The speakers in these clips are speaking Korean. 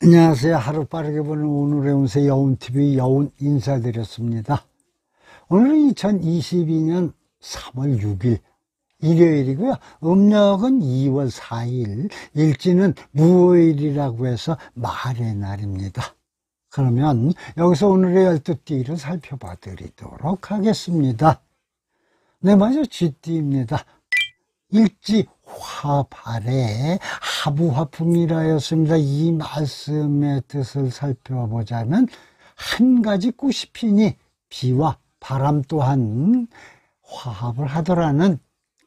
안녕하세요. 하루 빠르게 보는 오늘의 운세 여운TV 여운 인사드렸습니다. 오늘은 2022년 3월 6일 일요일이고요. 음력은 2월 4일, 일지는 무오일이라고 해서 말의 날입니다. 그러면 여기서 오늘의 12띠를 살펴봐 드리도록 하겠습니다. 네, 먼저 쥐띠입니다. 일지 화발의 하부화풍이라였습니다. 이 말씀의 뜻을 살펴보자면 한 가지 꽃이 피니 비와 바람 또한 화합을 하더라는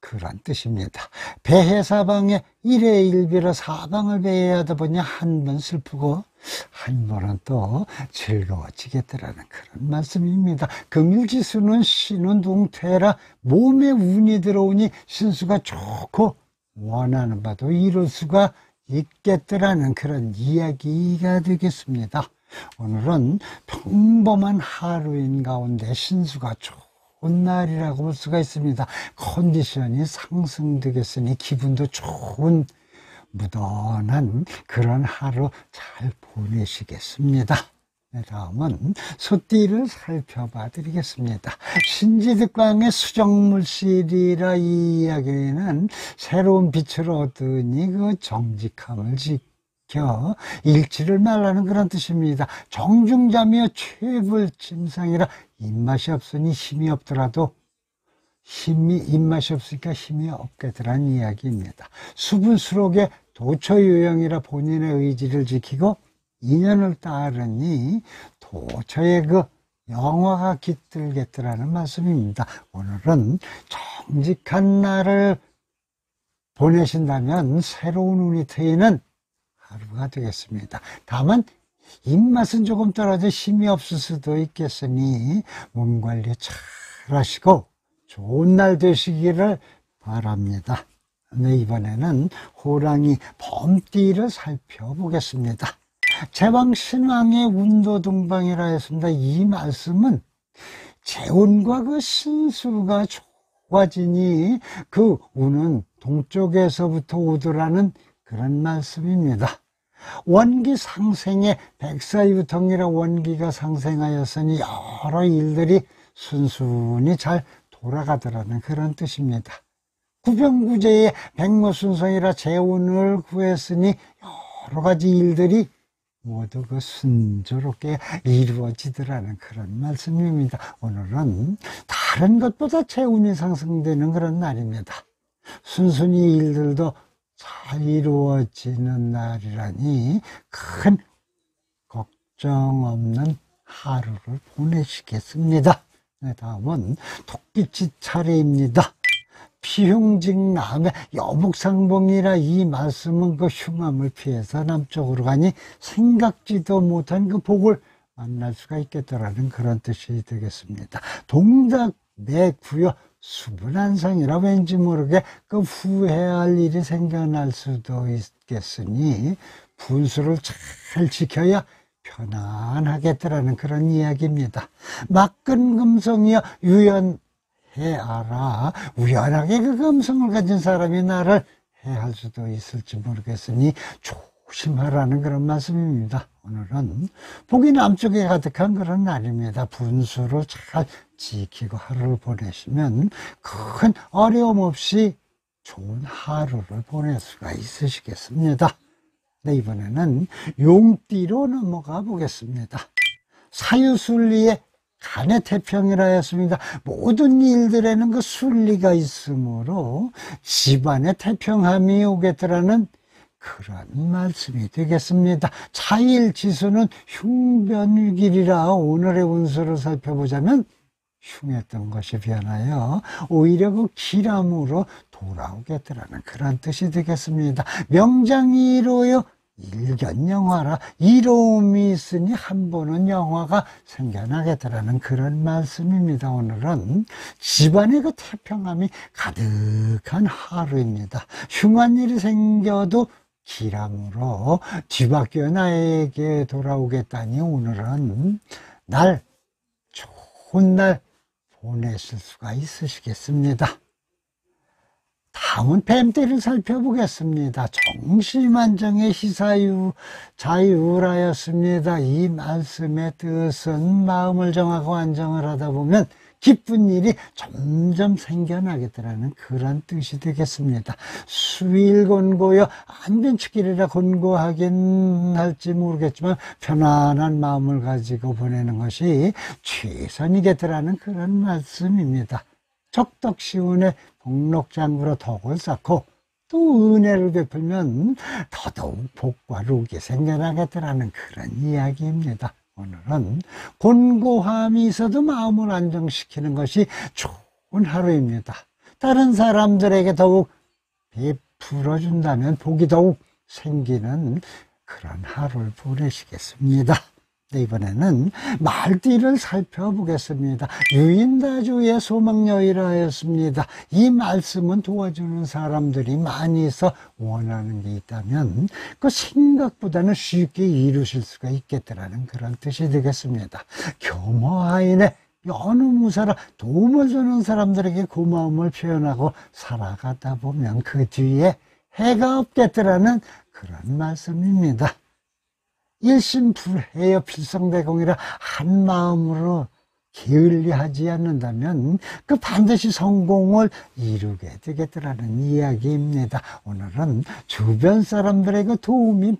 그런 뜻입니다. 배해사방에 일해일비라 사방을 배해야 하다 보니 한 번 슬프고 한 번은 또 즐거워지겠더라는 그런 말씀입니다. 금일지수는 신운동태라 몸에 운이 들어오니 신수가 좋고 원하는 바도 이룰 수가 있겠더라는 그런 이야기가 되겠습니다. 오늘은 평범한 하루인 가운데 신수가 좋은 날이라고 볼 수가 있습니다. 컨디션이 상승되겠으니 기분도 좋은 무던한 그런 하루 잘 보내시겠습니다. 네, 다음은 소띠를 살펴봐 드리겠습니다. 신지득광의 수정물실이라 이 이야기는 새로운 빛을 얻으니 그 정직함을 지켜 잃지를 말라는 그런 뜻입니다. 정중자며 최불짐상이라 입맛이 없으니 힘이 없더라도 입맛이 없으니까 힘이 없겠더란 이야기입니다. 수분수록의 도처요양이라 본인의 의지를 지키고 인연을 따르니 도처의 그 영화가 깃들겠더라는 말씀입니다. 오늘은 정직한 날을 보내신다면 새로운 운이 트이는 하루가 되겠습니다. 다만 입맛은 조금 떨어져 힘이 없을 수도 있겠으니 몸 관리 잘 하시고 좋은 날 되시기를 바랍니다. 네, 이번에는 호랑이 범띠를 살펴보겠습니다. 제왕신왕의 운도동방이라 했습니다. 이 말씀은 재운과 그 신수가 좋아지니 그 운은 동쪽에서부터 오더라는 그런 말씀입니다. 원기 상생의 백사유통이라 원기가 상생하였으니 여러 일들이 순순히 잘 돌아가더라는 그런 뜻입니다. 구병구제의 백모순성이라 재운을 구했으니 여러 가지 일들이 모두 그 순조롭게 이루어지더라는 그런 말씀입니다. 오늘은 다른 것보다 재운이 상승되는 그런 날입니다. 순순히 일들도 잘 이루어지는 날이라니 큰 걱정 없는 하루를 보내시겠습니다. 네, 다음은 토끼치 차례입니다. 피흉직남의 여북상봉이라 이 말씀은 그 흉함을 피해서 남쪽으로 가니 생각지도 못한 그 복을 만날 수가 있겠다라는 그런 뜻이 되겠습니다. 동작매구여 수분한상이라 왠지 모르게 그 후회할 일이 생겨날 수도 있겠으니 분수를 잘 지켜야 편안하겠더라는 그런 이야기입니다. 막근 금성이여 유연해하라. 우연하게 그 금성을 가진 사람이 나를 해할 수도 있을지 모르겠으니 조심하라는 그런 말씀입니다. 오늘은 복이 남쪽에 가득한 그런 날입니다. 분수를 잘 지키고 하루를 보내시면 큰 어려움 없이 좋은 하루를 보낼 수가 있으시겠습니다. 네, 이번에는 용띠로 넘어가 보겠습니다. 사유순리의 간의 태평이라 했습니다. 모든 일들에는 그 순리가 있으므로 집안의 태평함이 오겠더라는 그런 말씀이 되겠습니다. 차일지수는 흉변길이라 오늘의 운수를 살펴보자면 흉했던 것이 변하여 오히려 그 기람으로 돌아오겠더라는 그런 뜻이 되겠습니다. 명장이로요 일견영화라 이로움이 있으니 한 번은 영화가 생겨나겠더라는 그런 말씀입니다. 오늘은 집안의 그 태평함이 가득한 하루입니다. 흉한 일이 생겨도 기람으로 뒤바뀌어 나에게 돌아오겠다니 오늘은 좋은 날 보내실 수가 있으시겠습니다. 다음은 뱀띠를 살펴보겠습니다. 정시만정의 자유라였습니다. 이 말씀의 뜻은 마음을 정하고 안정을 하다 보면 기쁜 일이 점점 생겨나겠다라는 그런 뜻이 되겠습니다. 수일곤고여 안변치기리라 곤고하긴 할지 모르겠지만 편안한 마음을 가지고 보내는 것이 최선이겠다라는 그런 말씀입니다. 적덕시운의 복록장구로 덕을 쌓고 또 은혜를 베풀면 더더욱 복과 룩이 생겨나겠다라는 그런 이야기입니다. 오늘은 곤고함이 있어도 마음을 안정시키는 것이 좋은 하루입니다. 다른 사람들에게 더욱 베풀어준다면 복이 더욱 생기는 그런 하루를 보내시겠습니다. 네, 이번에는 말띠를 살펴보겠습니다. 유인다주의 소망여의라 하였습니다. 이 말씀은 도와주는 사람들이 많이 있어 원하는 게 있다면 그 생각보다는 쉽게 이루실 수가 있겠다라는 그런 뜻이 되겠습니다. 교모하인의 어느 무사라 도움을 주는 사람들에게 고마움을 표현하고 살아가다 보면 그 뒤에 해가 없겠다라는 그런 말씀입니다. 일심불해여 필성대공이라 한 마음으로 게을리하지 않는다면 그 반드시 성공을 이루게 되겠더라는 이야기입니다. 오늘은 주변 사람들에게 도움이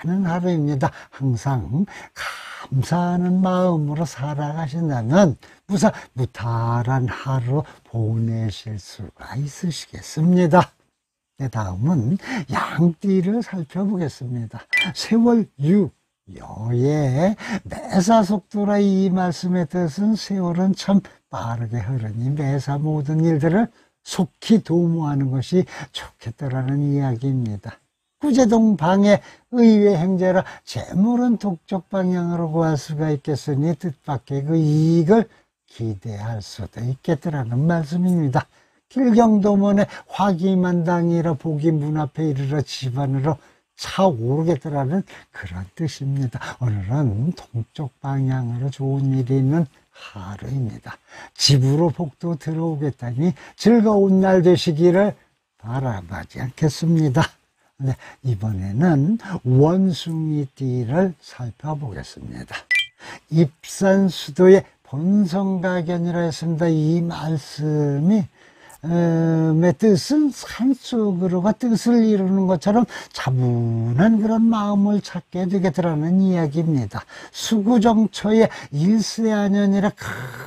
많은 하루입니다. 항상 감사하는 마음으로 살아가신다면 무탈한 하루 보내실 수가 있으시겠습니다. 네, 다음은 양띠를 살펴보겠습니다. 세월 여의 매사속도라 이 말씀의 뜻은 세월은 참 빠르게 흐르니 매사 모든 일들을 속히 도모하는 것이 좋겠다라는 이야기입니다. 구제동 방해 의외 행제라 재물은 독적 방향으로 구할 수가 있겠으니 뜻밖의 그 이익을 기대할 수도 있겠다라는 말씀입니다. 길경도문의 화기만당이라 복이 문 앞에 이르러 집안으로 차오르겠다라는 그런 뜻입니다. 오늘은 동쪽 방향으로 좋은 일이 있는 하루입니다. 집으로 복도 들어오겠다니 즐거운 날 되시기를 바라지 않겠습니다. 네, 이번에는 원숭이띠를 살펴보겠습니다. 입산수도의 본성가견이라 했습니다. 이 말씀이 뜻은 산속으로가 뜻을 이루는 것처럼 차분한 그런 마음을 찾게 되겠더라는 이야기입니다. 수구정처의 일세안연이라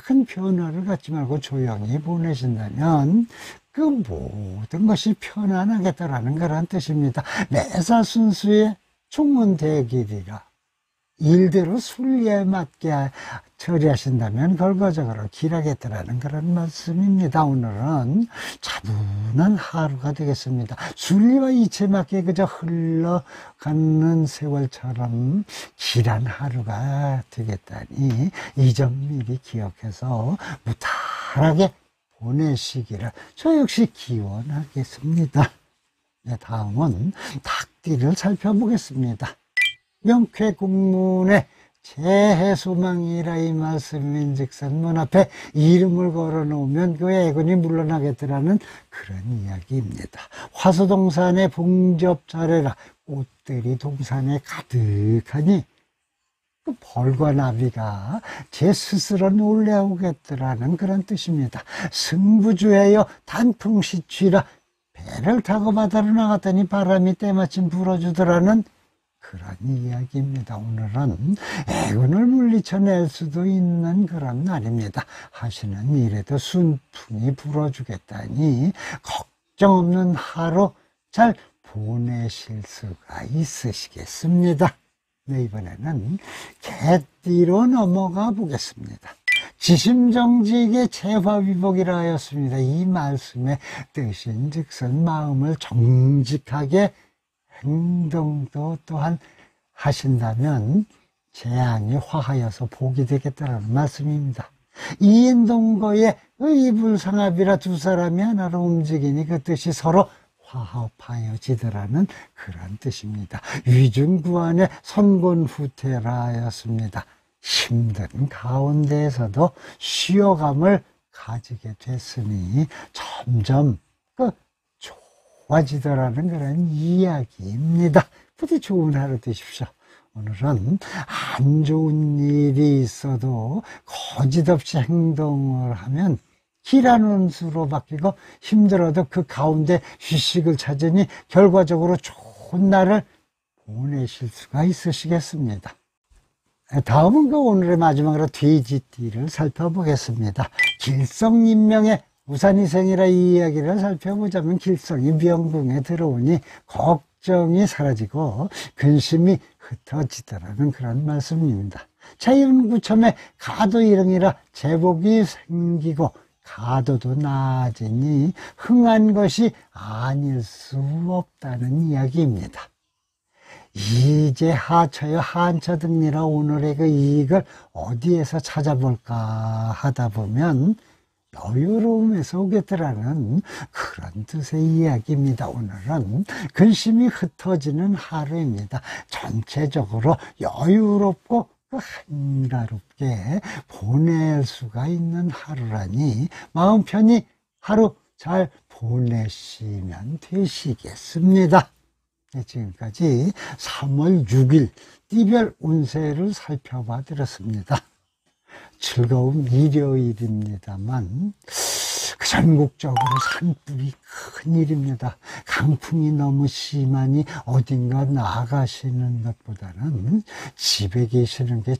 큰 변화를 갖지 말고 조용히 보내신다면 그 모든 것이 편안하겠다라는 그런 뜻입니다. 매사순수의 총은대길이라 일대로 순리에 맞게 처리하신다면 결과적으로 길하겠다라는 그런 말씀입니다. 오늘은 차분한 하루가 되겠습니다. 순리와 이치에 맞게 그저 흘러가는 세월처럼 길한 하루가 되겠다니 이 점 미리 기억해서 무탈하게 보내시기를 저 역시 기원하겠습니다. 네, 다음은 닭띠를 살펴보겠습니다. 명쾌국문의 재해소망이라 이 말씀인즉슨 문 앞에 이름을 걸어놓으면 그 애군이 물러나겠더라는 그런 이야기입니다. 화수동산의 봉접자래라 꽃들이 동산에 가득하니 그 벌과 나비가 제 스스로 놀래오겠더라는 그런 뜻입니다. 승부주에여 단풍시취라 배를 타고 바다로 나갔더니 바람이 때마침 불어주더라는 그런 이야기입니다. 오늘은 애군을 물리쳐낼 수도 있는 그런 날입니다. 하시는 일에도 순풍이 불어주겠다니 걱정 없는 하루 잘 보내실 수가 있으시겠습니다. 네, 이번에는 개띠로 넘어가 보겠습니다. 지심정직의 재화위복이라 하였습니다. 이 말씀의 뜻인즉슨 마음을 정직하게 행동도 또한 하신다면 재앙이 화하여서 복이 되겠다는 말씀입니다. 이인동거의 의불상합이라 두 사람이 하나로 움직이니 그 뜻이 서로 화합하여지더라는 그런 뜻입니다. 위중구안의 선곤후퇴라 하였습니다. 힘든 가운데에서도 쉬어감을 가지게 됐으니 점점 그 좋아지더라는 그런 이야기입니다. 부디 좋은 하루 되십시오. 오늘은 안 좋은 일이 있어도 거짓없이 행동을 하면 기라는 수로 바뀌고 힘들어도 그 가운데 휴식을 찾으니 결과적으로 좋은 날을 보내실 수가 있으시겠습니다. 다음은 그 오늘의 마지막으로 돼지띠를 살펴보겠습니다. 길성인명의 우산이생이라 이 이야기를 살펴보자면 길성이 명궁에 들어오니 걱정이 사라지고 근심이 흩어지더라는 그런 말씀입니다. 자연구첨에 가도 일응이라 제복이 생기고 가도도 나아지니 흥한 것이 아닐 수 없다는 이야기입니다. 이제 하처여 한처등리라 오늘의 그 이익을 어디에서 찾아볼까 하다 보면 여유로움에서 오겠더라는 그런 뜻의 이야기입니다. 오늘은 근심이 흩어지는 하루입니다. 전체적으로 여유롭고 한가롭게 보낼 수가 있는 하루라니 마음 편히 하루 잘 보내시면 되시겠습니다. 지금까지 3월 6일 띠별 운세를 살펴봐 드렸습니다. 즐거운 일요일입니다만 전국적으로 산불이 큰일입니다. 강풍이 너무 심하니 어딘가 나가시는 것보다는 집에 계시는 게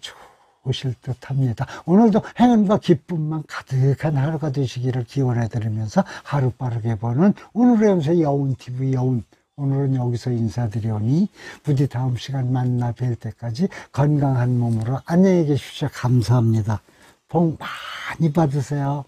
좋으실 듯합니다. 오늘도 행운과 기쁨만 가득한 하루가 되시기를 기원해 드리면서 하루 빠르게 보는 오늘의 운세 여운TV 여운, 오늘은 여기서 인사드리오니 부디 다음 시간 만나 뵐 때까지 건강한 몸으로 안녕히 계십시오. 감사합니다. 복 많이 받으세요.